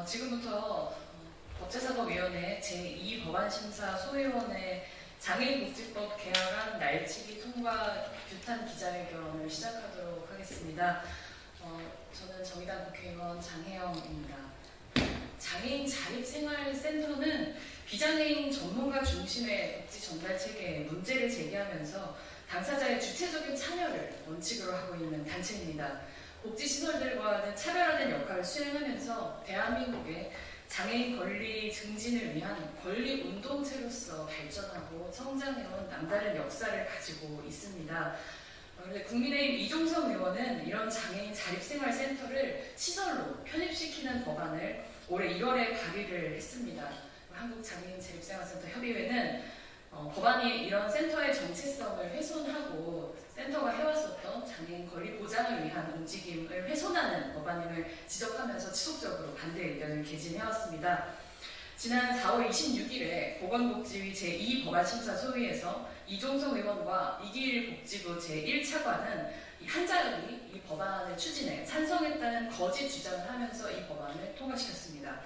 지금부터 법제사법위원회 제2법안심사 소위원회 장애인복지법 개혁안 날치기 통과 규탄 기자회견을 시작하도록 하겠습니다. 저는 정의당 국회의원 장혜영입니다. 장애인 자립생활센터는 비장애인 전문가 중심의 복지 전달 체계에 문제를 제기하면서 당사자의 주체적인 참여를 원칙으로 하고 있는 단체입니다. 복지시설들과는 차별화된 역할을 수행하면서 대한민국의 장애인 권리 증진을 위한 권리 운동체로서 발전하고 성장해온 남다른 역사를 가지고 있습니다. 그런데 국민의힘 이종석 의원은 이런 장애인 자립생활센터를 시설로 편입시키는 법안을 올해 1월에 발의를 했습니다. 한국장애인 자립생활센터 협의회는 법안이 이런 센터의 정체성을 훼손하고 센터가 해왔었던 장애인 권리 보장을 위한 움직임을 훼손하는 법안임을 지적하면서 지속적으로 반대 의견을 개진해왔습니다. 지난 4월 26일에 보건복지위 제2법안심사 소위에서 이종석 의원과 이기일 복지부 제1차관은 한자연이 이 법안의 추진에 찬성했다는 거짓 주장을 하면서 이 법안을 통과시켰습니다.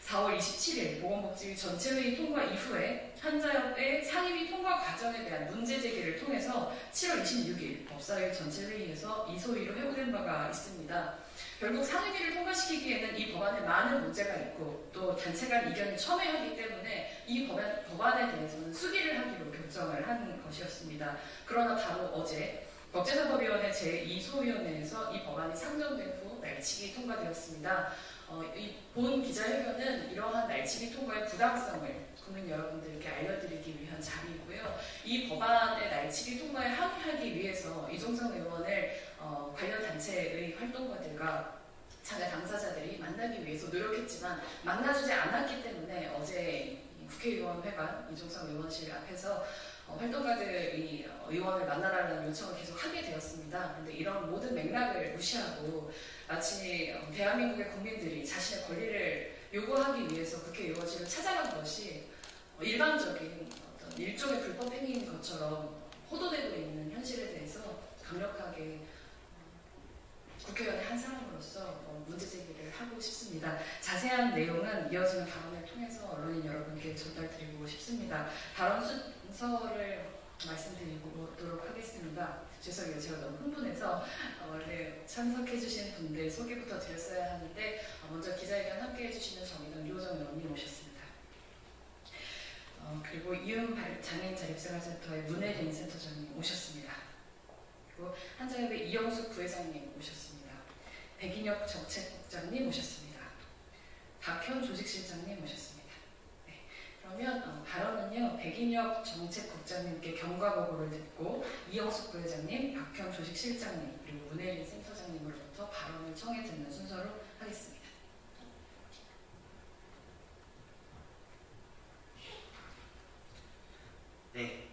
4월 27일 보건복지위 전체회의 통과 이후에 한자협의 상임위 통과 과정에 대한 문제 제기를 통해서 7월 26일 법사위 전체회의에서 이 소위로 회부된 바가 있습니다. 결국 상임위를 통과시키기에는 이 법안에 많은 문제가 있고 또 단체 간 이견이 첨예하기 때문에 이 법안에 대해서는 수기를 하기로 결정을 한 것이었습니다. 그러나 바로 어제 법제사법위원회 제2소위원회에서 이 법안이 상정된 후 날치기 통과되었습니다. 이 본 기자회견은 이러한 날치기 통과의 부당성을 국민 여러분들께 알려드리기 위한 자리이고요. 이 법안의 날치기 통과에 항의하기 위해서 이종석 의원을 관련 단체의 활동가들과 장애 당사자들이 만나기 위해서 노력했지만 만나주지 않았기 때문에 어제 국회의원회관 이종석 의원실 앞에서 활동가들이 의원을 만나라는 요청을 계속 하게 되었습니다. 그런데 이런 모든 맥락을 무시하고 마치 대한민국의 국민들이 자신의 권리를 요구하기 위해서 국회의원실을 찾아간 것이 일방적인 어떤 일종의 불법 행위인 것처럼 호도되고 있는 현실에 대해서 강력하게 국회의원의 한 사람으로서 문제 제기를 하고 싶습니다. 자세한 내용은 이어지는 발언을 통해서 언론인 여러분께 전달드리고 싶습니다. 발언 순서를 말씀드리도록 하겠습니다. 죄송해요. 제가 너무 흥분해서 원래 참석해주신 분들 소개부터 드렸어야 하는데 먼저 기자회견 함께 해주시는 정의당 유호정 의원님 오셨습니다. 그리고 이음 장애인 자립생활센터의 문혜린 센터장님 오셨습니다. 그리고 한자협의 이영숙 부회장님 오셨습니다. 백인혁 정책국장님 오셨습니다. 박현 조직실장님 오셨습니다. 네, 그러면 발언은요 백인혁 정책국장님께 경과보고를 듣고 이영숙 부회장님, 박현 조직실장님 그리고 문혜린 센터장님으로부터 발언을 청해 듣는 순서로 하겠습니다. 네.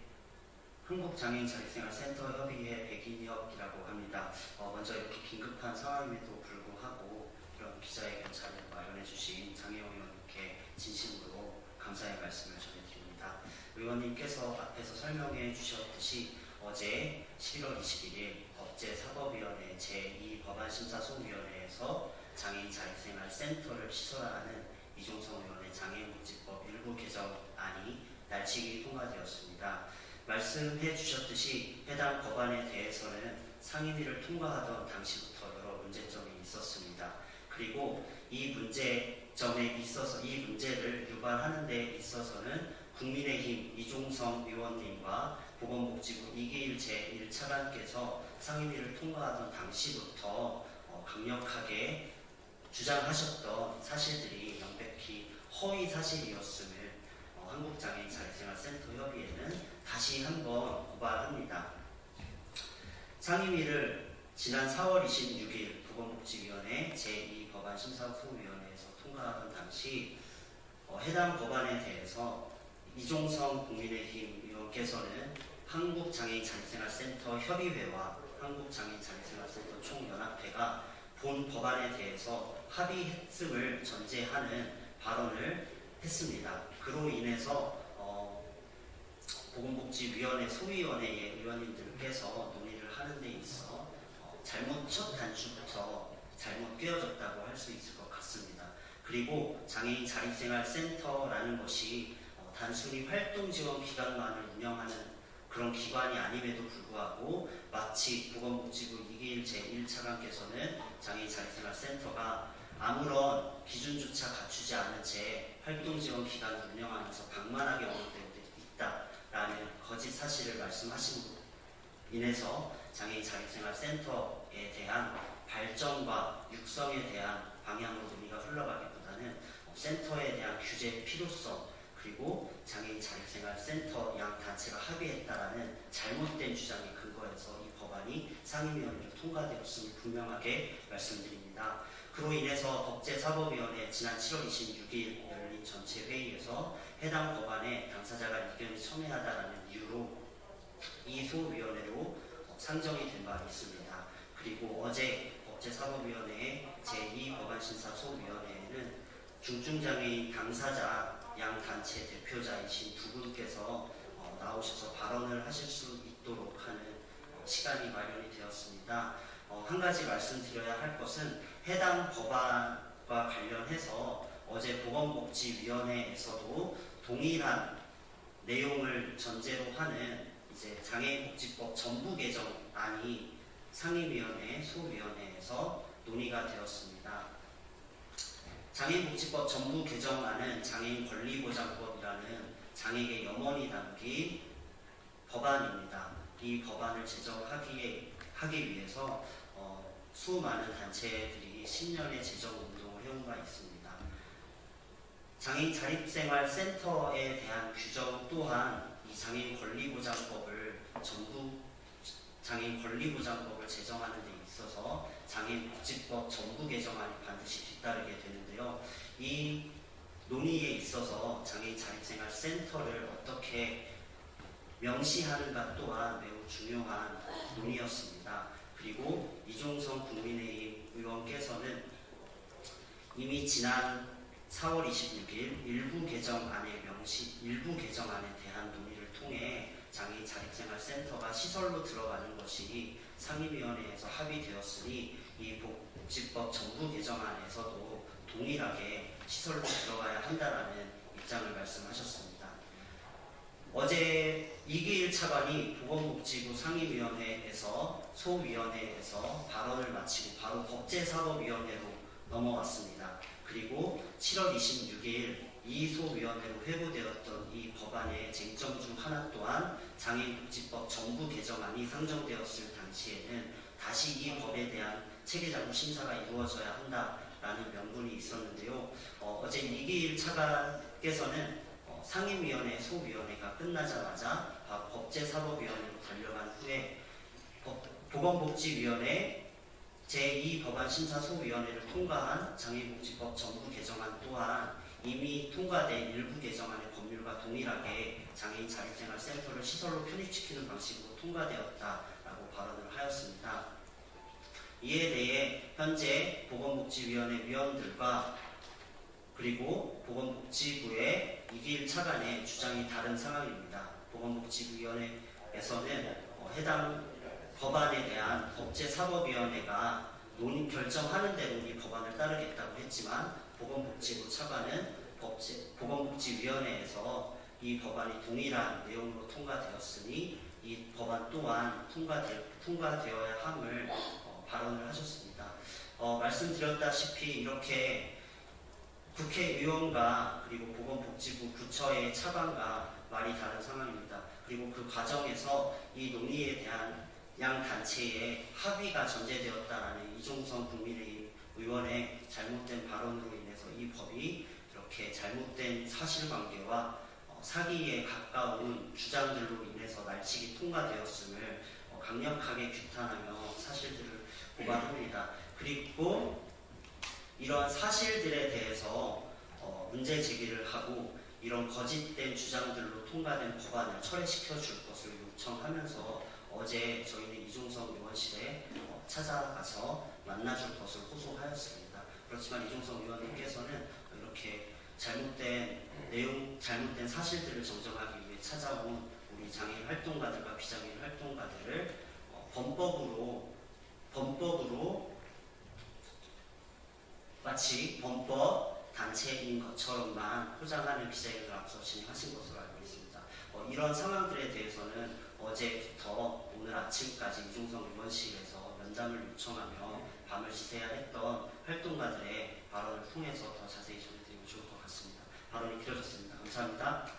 한국장애인자립생활센터협의회 백인혁이라고 합니다. 먼저 이렇게 긴급한 상황임에도 불구하고 이런 기자회견 자리를 마련해 주신 장혜영 의원님께 진심으로 감사의 말씀을 전해드립니다. 의원님께서 앞에서 설명해 주셨듯이 어제 11월 21일 법제사법위원회 제2법안심사소위원회에서 장애인자립생활센터를 시설하는 이종석 의원의 장애인복지법 일부 개정안이 날치기 통과되었습니다. 말씀해 주셨듯이 해당 법안에 대해서는 상임위를 통과하던 당시부터 여러 문제점이 있었습니다. 그리고 이 문제점에 있어서 이 문제를 유발하는 데 있어서는 국민의힘 이종석 의원님과 보건복지부 이기일 제1차관께서 상임위를 통과하던 당시부터 강력하게 주장하셨던 사실들이 명백히 허위 사실이었음을 한국장애인자립생활센터협의회는 다시 한번 고발합니다. 상임위를 지난 4월 26일 보건복지위원회 제2법안심사소위원회에서 통과하던 당시 해당 법안에 대해서 이종성 국민의힘 의원께서는 한국장애인자립생활센터 협의회와 한국장애인자립생활센터 총연합회가 본 법안에 대해서 합의했음을 전제하는 발언을 했습니다. 그로 인해서 보건복지위원회 소위원회의 의원님들께서 논의를 하는 데 있어 첫 단추부터 잘못 꿰어졌다고 할 수 있을 것 같습니다. 그리고 장애인 자립생활센터라는 것이 단순히 활동 지원 기관만을 운영하는 그런 기관이 아님에도 불구하고 마치 보건복지부 이기일 제1차관께서는 장애인 자립생활센터가 아무런 기준조차 갖추지 않은 채 활동 지원 기관을 운영하면서 방만하게 운영되고 있다라는 거짓 사실을 말씀하심으로 인해서 장애인 자립생활센터에 대한 발전과 육성에 대한 방향으로 논의가 흘러가기보다는 센터에 대한 규제의 필요성 그리고 장애인 자립생활센터 양 단체가 합의했다라는 잘못된 주장에 근거해서 이 법안이 상임위원회로 통과되었음을 분명하게 말씀드립니다. 그로 인해서 법제사법위원회 지난 7월 26일 열린 전체 회의에서 해당 법안에 당사자가 의견이 첨예하다라는 이유로 이 소위원회로 상정이 된 바 있습니다. 그리고 어제 법제사법위원회의 제2법안심사소위원회에는 중증장애인 당사자 양 단체 대표자이신 두 분께서 나오셔서 발언을 하실 수 있도록 하는 시간이 마련이 되었습니다. 한 가지 말씀드려야 할 것은 해당 법안과 관련해서 어제 보건복지위원회에서도 동일한 내용을 전제로 하는 이제 장애인복지법 전부 개정안이 상임위원회, 소위원회에서 논의가 되었습니다. 장애인복지법 전부 개정안은 장애인 권리보장법이라는 장애계 염원이 담긴 법안입니다. 이 법안을 제정하기 위해서 수많은 단체들이 10년의 제정운동을 해온 바 있습니다. 장애인 자립생활센터에 대한 규정 또한 이 장애인 권리보장법을 장애인 권리보장법을 제정하는 데 있어서 장애인복지법 전부 개정안이 반드시 뒤따르게 되는데요. 이 논의에 있어서 장애인 자립생활센터를 어떻게 명시하는가 또한 매우 중요한 논의였습니다. 그리고 이종성 국민의힘 의원께서는 이미 지난 4월 26일 일부 개정안에 대한 논의를 통해 장애인 자립생활센터가 시설로 들어가는 것이 상임위원회에서 합의되었으니 이 복지법 전부 개정안에서도 동일하게 시설로 들어가야 한다라는 입장을 말씀하셨습니다. 어제 이기일 차관이 보건복지부 상임위원회에서 소위원회에서 발언을 마치고 바로 법제사법위원회로 넘어왔습니다. 그리고 7월 26일 이 소위원회로 회부되었던 이 법안의 쟁점 중 하나 또한 장애인복지법 전부 개정안이 상정되었을 당시에는 다시 이 법에 대한 체계적인 심사가 이루어져야 한다라는 명분이 있었는데요. 어제 이기일 차관께서는 상임위원회, 소위원회가 끝나자마자 바로 법제사법위원회로 달려간 후에 보건복지위원회 제2법안심사소위원회를 통과한 장애인복지법 전부 개정안 또한 이미 통과된 일부 개정안의 법률과 동일하게 장애인 자립생활센터를 시설로 편입시키는 방식으로 통과되었다라고 발언을 하였습니다. 이에 대해 현재 보건복지위원회 위원들과 그리고 보건복지부의 이기일 차관의 주장이 다른 상황입니다. 보건복지위원회에서는 해당 법안에 대한 법제사법위원회가 논의 결정하는 대로 이 법안을 따르겠다고 했지만 보건복지부 차관은 보건복지위원회에서 이 법안이 동일한 내용으로 통과되었으니 이 법안 또한 통과되어야 함을 발언을 하셨습니다. 말씀드렸다시피 이렇게 국회의원과 그리고 보건복지부 부처의 차관과 말이 다른 상황입니다. 그리고 그 과정에서 이 논의에 대한 양 단체의 합의가 전제되었다라는 이종성 국민의힘 의원의 잘못된 발언으로 인해서 이 법이 이렇게 잘못된 사실관계와 사기에 가까운 주장들로 인해서 날치기 통과되었음을 강력하게 규탄하며 사실들을 고발합니다. 그리고 이러한 사실들에 대해서 문제 제기를 하고 이런 거짓된 주장들로 통과된 법안을 철회시켜 줄 것을 요청하면서 어제 저희는 이종성 의원실에 찾아가서 만나줄 것을 호소하였습니다. 그렇지만 이종성 의원님께서는 이렇게 잘못된 사실들을 정정하기 위해 찾아온 우리 장애인 활동가들과 비장애인 활동가들을 법법으로 마치 범법 단체인 것처럼만 포장하는 기자회견을 앞서 진행하신 것으로 알고 있습니다. 이런 상황들에 대해서는 어제부터 오늘 아침까지 이종성 의원실에서 면담을 요청하며 밤을 지새야 했던 활동가들의 발언을 통해서 더 자세히 전해드리면 좋을 것 같습니다. 발언이 길어졌습니다. 감사합니다.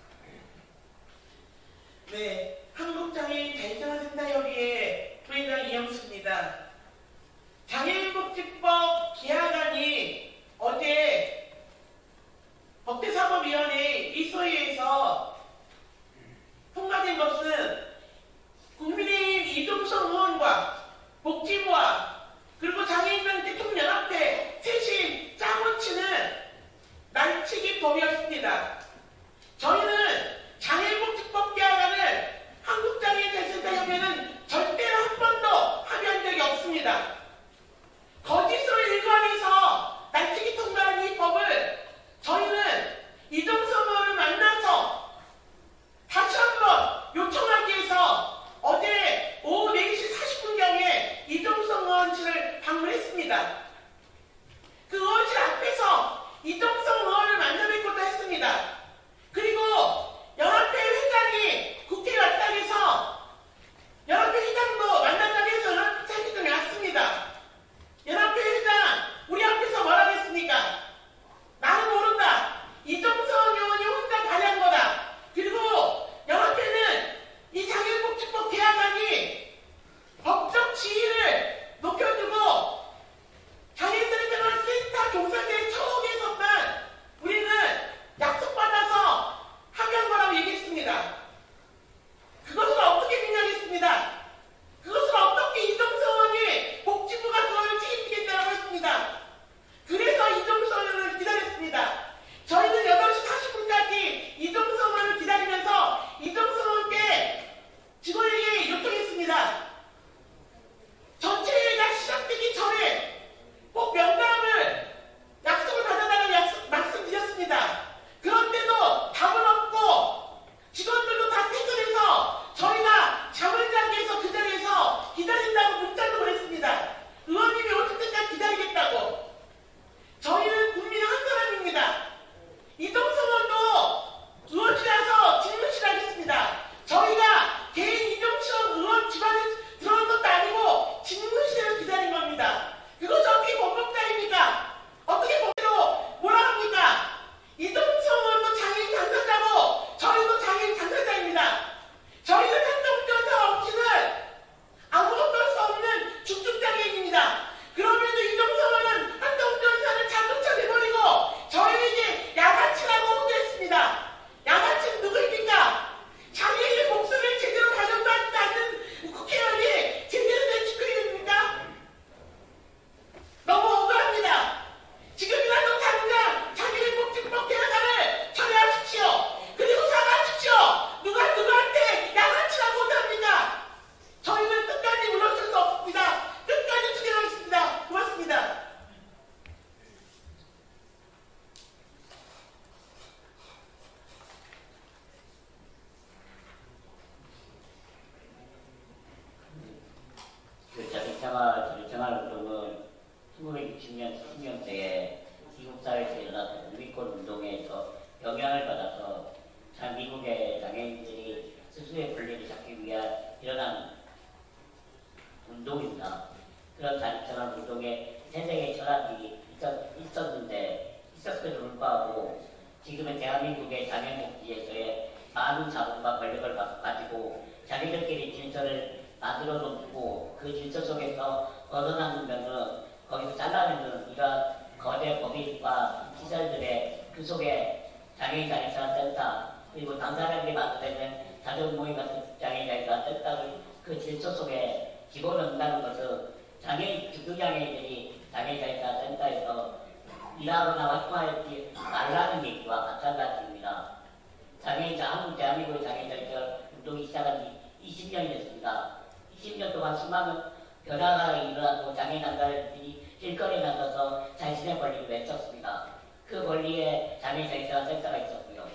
네, 한국장애인 자유생활센터협의회 부회장 이영수입니다. 장애인복지법 개헌안이 어제 법제사법위원회 이소위에서 통과된 것은 국민의힘 이종성 의원과 복지부와 그리고 장애인단체 총연합회 셋이 짜고 치는 날치기법이었습니다. 저희는 장애인복지법 개헌안을 한국장애인 자유센터협의회는 절대로 한 번도 합의한 적이 없습니다. 거짓으로 일관해서 날치기 통과한 이 법을 저희는 이종성 의원을 만나서 다시 한번 요청하기 위해서 어제 오후 4시 40분경에 이종성 의원실을 방문했습니다. 그 의원실 앞에서 이종성 의원을 만나 뵙고도 했습니다. 그리고 연합회 회장이 국회에 왔다고 해서 연합회 회장도 만난다고 해서 연합회 회장이 왔습니다. 연합회 회장 우리 앞에서 뭐라고 했습니까? 나는 모른다. 이종성 의원이 혼자 발의한 거다. 그리고 연합회는 이 장애인복지법 개헌안이 법적 지위를 높여주고 장애인들의 센터 종사자의 처우에서만 우리는 약속받아서 합의한 거라고 얘기했습니다. 그것을 어떻게 생각했습니다? 그것을 어떻게 이종성 의원이 복지부가 그걸 책임지겠다고 했습니다. 그래서 이종성 의원을 기다렸습니다. 저희는 8시 40분까지 이종성 의원을 기다리면서 이종성 의원께 직원에게 요청했습니다. 전체회의가 시작되기 전에 꼭 면담을 약속을 받아달라고 말씀드렸습니다. 그런데도 답은 없고 직원들도 다 퇴근해서 저희가 잠을 자기 위해서 그 자리에서 기다린다고 문자도 보냈습니다. 의원님이 오실 때까지 기다리겠다고. 저희는 국민의 한 사람입니다. 이종성 의원도 의원실에 와서 질문실 하겠습니다. 저희가 개인 이종성 의원 집안에 들어온 것도 아니고 질문실에서 기다린 겁니다. 그것이 어떻게 범법자입니까? 어떻게 법대로 뭐라 합니까? 이종성 의원도 장애인 당사자고 저희도 장애인 당사자입니다. 저희는 한정운전사 없이는 아무것도 할 수 없는 중증장애인입니다. 그럼에도 이종성 의원은 한정운전사를 자동차 내버리고 저희에게 야간치라고 호도했습니다. 야간치는 누구입니까? 장애인의 목소리를 제대로 가져도 않는 국회의원이 제대로 된 축구입니까? 너무 억울합니다. 지금이라도 당장 장애인복지법 개헌안을 철회하십시오. 그리고 사과하십시오. 누가 누구한테 양아치라고 호도합니까? 저희는 끝까지 물러설 수 없습니다. 끝까지 투쟁하겠습니다. 고맙습니다. 자유생활운동은 1960년, 70년대에 미국 사회에서 일어났던 우리권 운동에서 영향을 받아서 미국의 장애인들이 스스로의 권리를 잡기 위해 일어난 운동입니다. 그런 자유생활운동에 세상의 철학이 있었음에도 불구하고 지금은 대한민국의 장애인복지에서의 많은 자본과 권력을 가지고 자기들끼리 질서를 만들어 놓고 그 질서 속에서 벗어나면서 거기서 잘라내는 이런 거대 법인과 시설들의 그 속에 장애인 자립생활센터 그리고 당사자들이 만들어내는 자동모임 같은 장애인 자립생활센터를 그 질서 속에 집어넣는다는 것은 중증장애인들이 장애인 자립생활센터에서 일하거나 활동하지 말라는 얘기와 마찬가지입니다. 한국 대한민국의 장애인 자립생활 운동이 시작한 지 20년이 됐습니다. 20년 동안 수많은 변화가 일어나고 장애인 단체들이 길거리에 나서서 자신의 권리를 외쳤습니다. 그 권리에 장애인 자립생활센터가 있었고요.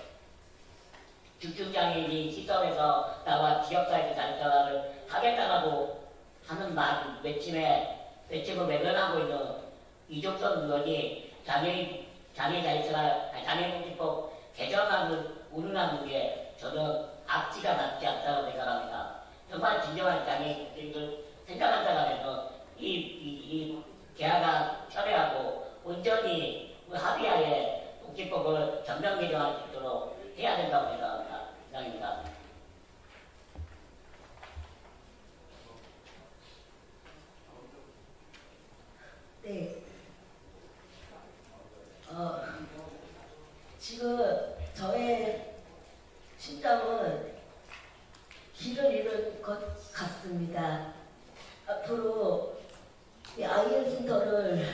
중증장애인이 시설에서 나와 지역사회에서 자립생활을 하겠다라고 하는 외침을 외면하고 있는 이종성 의원이 장애인 장애복지법 개정안을 운운하는 게 저는 앞뒤가 맞지 않다고 생각합니다. 정말 진정한 장애인들 생각한다면 이 개화가 철회하고 온전히 합의하에 복지법을 전면 개정할 수 있도록 해야 된다고 생각합니다. 이상입니다. 네. 지금 저의 심정은 길을 잃은 것 같습니다. 앞으로 이 아이엠 센터를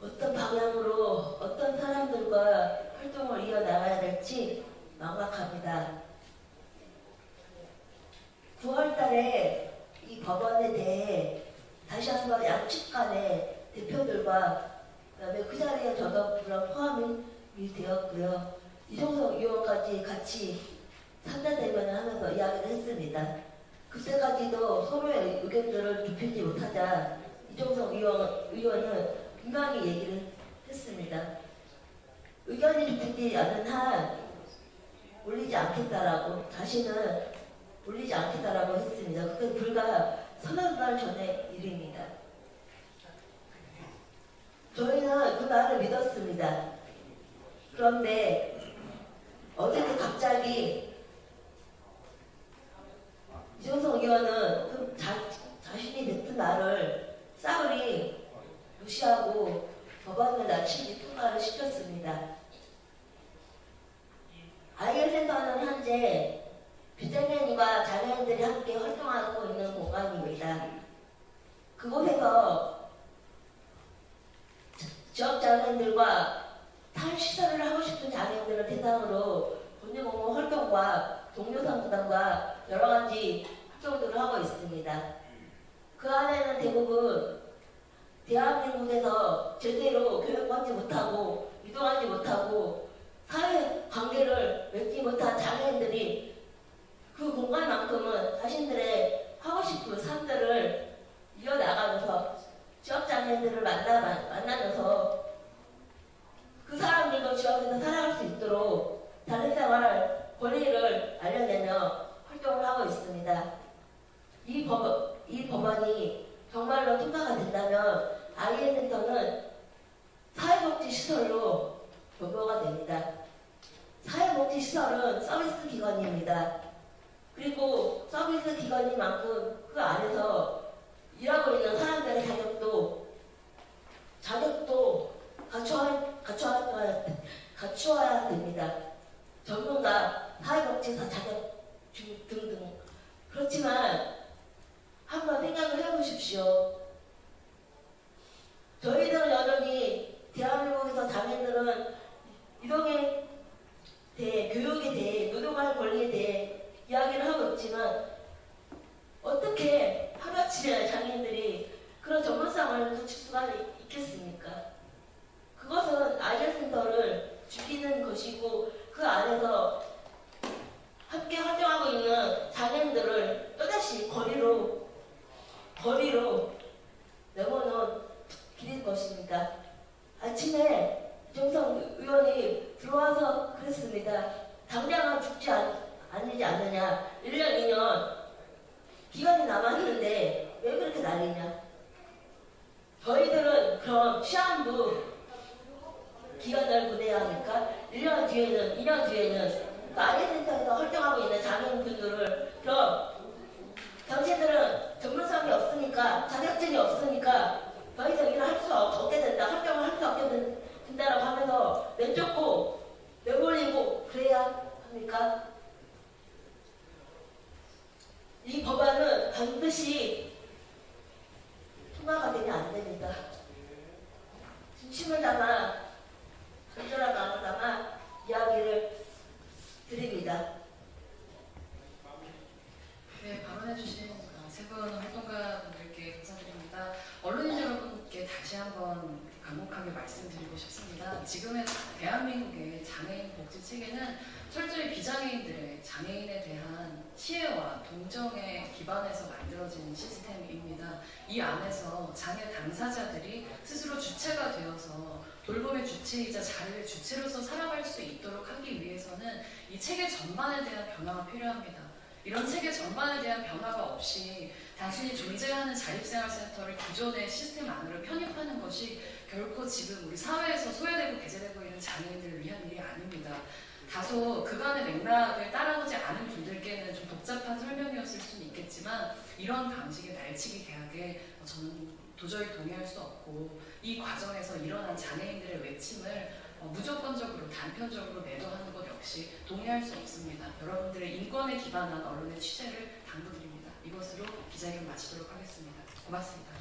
어떤 방향으로 어떤 사람들과 활동을 이어나가야 될지 막막합니다. 9월 달에 이 법안에 대해 다시 한번 양측 간의 대표들과 그다음에 그 자리에 저도 물론 포함이 되었고요. 이종석 의원까지 같이 상대대면을 하면서 이야기를 했습니다. 그때까지도 서로의 의견들을 좁히지 못하자 이종석 의원은 분명히 얘기를 했습니다. 의견이 좁히지 않은 한 올리지 않겠다라고, 다시는 올리지 않겠다라고 했습니다. 그게 불과 서너 달 전의 일입니다. 저희는 그 말을 믿었습니다. 그런데 어제 갑자기 이종석 의원은 그 자신이 뱉은 말을 싸그리 무시하고 법안을 낮추기 통과를 시켰습니다. 아이엠 센터는 현재 비장애인과 장애인들이 함께 활동하고 있는 공간입니다. 그곳에서 지역장애인들과 탈시설을 하고 싶은 장애인들을 대상으로 본인공모 활동과 동료상담과 여러가지 활동들을 하고 있습니다. 그 안에는 대부분 대한민국에서 제대로 교육받지 못하고 이동하지 못하고 사회관계를 맺지 못한 장애인들이 그 공간만큼은 자신들의 하고 싶은 삶들을 이어나가면서 지역장애인들을 만나면서 그 사람들도 지역에서 살아갈 수 있도록 자립생활 권리를 알려내며 활동을 하고 있습니다. 이 법안이 정말로 통과가 된다면 아이엠 센터는 사회복지시설로 변모가 됩니다. 사회복지시설은 서비스 기관입니다. 그리고 서비스 기관인 만큼 그 안에서 일하고 있는 사람들의 자격도 갖추어야 됩니다. 전문가, 사회복지사 자격 등등. 그렇지만 한번 생각을 해보십시오. 저희들은 여전히 대한민국에서 장애인들은 이동에 대해, 교육에 대해, 노동할 권리에 대해 이야기를 하고 있지만 어떻게 하루아침에 장애인들이 그런 전문성을 갖출 수가 있겠습니까? 그것은 아이엠 센터를 죽이는 것이고 그 안에서 함께 활동하고 있는 장애인들을 또다시 거리로 내모놓은 길일 것입니다. 아침에 이종석 의원이 들어와서 그랬습니다. 당장은 죽지 않지 않느냐. 1년, 2년 기간이 남았는데 왜 그렇게 난리냐. 저희들은 그럼 시한부 기간을 보내야 합니까? 1년 뒤에는, 2년 뒤에는 아이엠 센터에서 활동하고 있는 장애인분들을 그럼 당신들은 전문성이 없으니까, 자격증이 없으니까 더 이상 일을 할 수 없게 된다, 활동을 할 수 없게 된다라고 하면서 내쫓고 내몰리고 그래야 합니까? 이 법안은 반드시 통과가 되면 안 됩니다. 진심을 담아, 간절한 마음을 담아 이야기를 드립니다. 네, 발언해주신 세 분 활동가분들께 감사드립니다. 언론인 여러분께 다시 한번 간곡하게 말씀드리고 싶습니다. 지금의 대한민국의 장애인 복지 체계는 철저히 비장애인들의 장애인에 대한 시혜와 동정에 기반해서 만들어진 시스템입니다. 이 안에서 장애 당사자들이 스스로 주체가 되어서 돌봄의 주체이자 자립의 주체로서 살아갈 수 있도록 하기 위해서는 이 체계 전반에 대한 변화가 필요합니다. 이런 체계 전반에 대한 변화가 없이 단순히 존재하는 자립생활센터를 기존의 시스템 안으로 편입하는 것이 결코 지금 우리 사회에서 소외되고 배제되고 있는 장애인들을 위한 일이 아닙니다. 다소 그간의 맥락을 따라오지 않은 분들께는 좀 복잡한 설명이었을 수는 있겠지만 이런 방식의 날치기 계약에 저는 도저히 동의할 수 없고 이 과정에서 일어난 장애인들의 외침을 무조건적으로 단편적으로 매도하는 것 역시 동의할 수 없습니다. 여러분들의 인권에 기반한 언론의 취재를 당부드립니다. 이것으로 기자회견 마치도록 하겠습니다. 고맙습니다.